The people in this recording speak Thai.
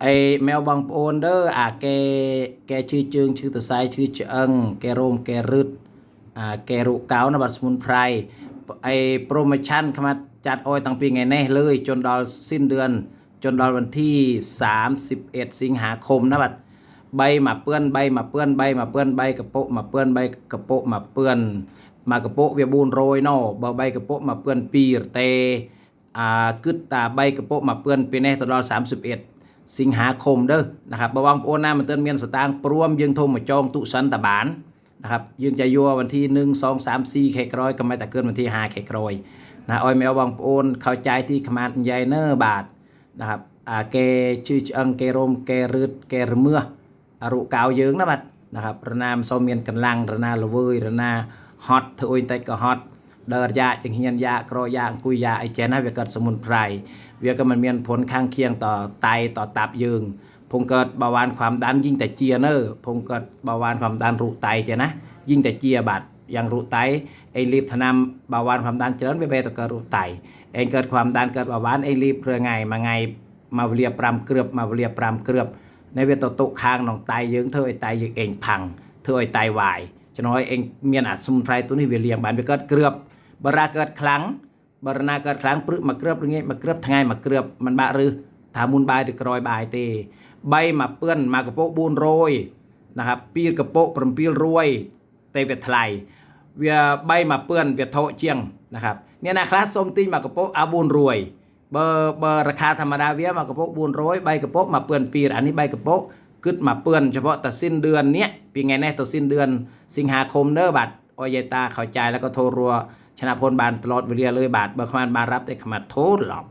ไอแมวบางโอนเด้อแกชื่อจึงชื่อตะไซชื่อเจิงแกโรมแกรึดแกรุเกานะบัดสมุนไพรไอโปรโมชั่นเข้ามาจัดออยตั้งปีไงแน่เลยจนดอลสิ้นเดือนจนดอลวันที่31 สิงหาคมนะบัดใบมาเปื้อนใบมาเปื้อนใบมาเปื้อนใบกระโปะมาเปื้อนใบกระโปะมาเปื้อนมากระโปะเวียบูนโรยเนาะใบกระโปะมาเปื้อนปีเตกึดตาใบกระโปะมาเปื้อนปีแน่ตลอด31 สิงหาคมเด้อนะครับบวางโอนน้ามันเตือนเมียนสตางค์ปรวมยังโทรมาจองตุสันตะบานนะครับยังจะยัววันที่1 2 3 4แขกร้อยก็ไม่แต่เกินวันที่5แขกร้อยนะอ้อยแมวบางโอนเข้าใจที่ขมาดใหญ่เนอร์บาทนะครับแกชื่ออังแกรมแกรืดแกรเมื่ออรุกาวเยิงนะบัดนะครับระนามโซเมียนกันลังระนาละเวยระนาฮอตเธอโอยไตก็ฮอตเดินยาจังเฮียนยากรอยากุยยาไอเจนะเวกัดสมุนไพรเวียก็มันมีผลข้างเคียงต่อไตต่อตับยืงพงเกิดเบาหวานความดันยิ่งแต่เจียเนอร์พงเกิดเบาหวานความดันรุไตเจนะยิ่งแต่เจียบาดอย่างรุไตไอรีบทนำเบาหวานความดันเจริญไปต่อเกิดรุไตเองเกิดความดันเกิดเบาหวานไอรีบเรือไงมาไงมาเรียปรำเกลือบมาเรียปรำเกลือบในเวทตุคางหนองไตยืงเธอไอไตยืงเองพังเธอไอไตวายจะน้อยเองเมียนอัดสมุนไพรตัวนี้เวียเลียงบานไปเกิดเกลือบบราเกิดครั้งบรณาเกิดครั้งปรึกมาเกลือบอย่างเงี้ยมาเกลือบทั้งไงมาเกลือบมันบะหรือถามุนบายหรือกรอยบายเตใบมาเปื้อนมากระโปะบูนโรยนะครับปีกระโปะปรมปีรวยเตเวทไลเวียใบมาเปื้อนเวียโทเจียงนะครับเนี่ยนะคลาสส้มตีมากระโปะอาบูนรวยเบอร์ราคาธรรมดาเวียมากระโปะบูนโรยใบกระโปะมาเปื้อนปีอันนี้ใบกระโปะกึดมาเปื้อนเฉพาะแต่สิ้นเดือนเนี้ยปีไงแน่ตัวสิ้นเดือนสิงหาคมเด้อบัดออยตาเข้าใจแล้วก็โทรรัวชนะพลบานตลอดเวลาเลยบาทเบอร์ขมานบารับแต่ขมาโทษหรอก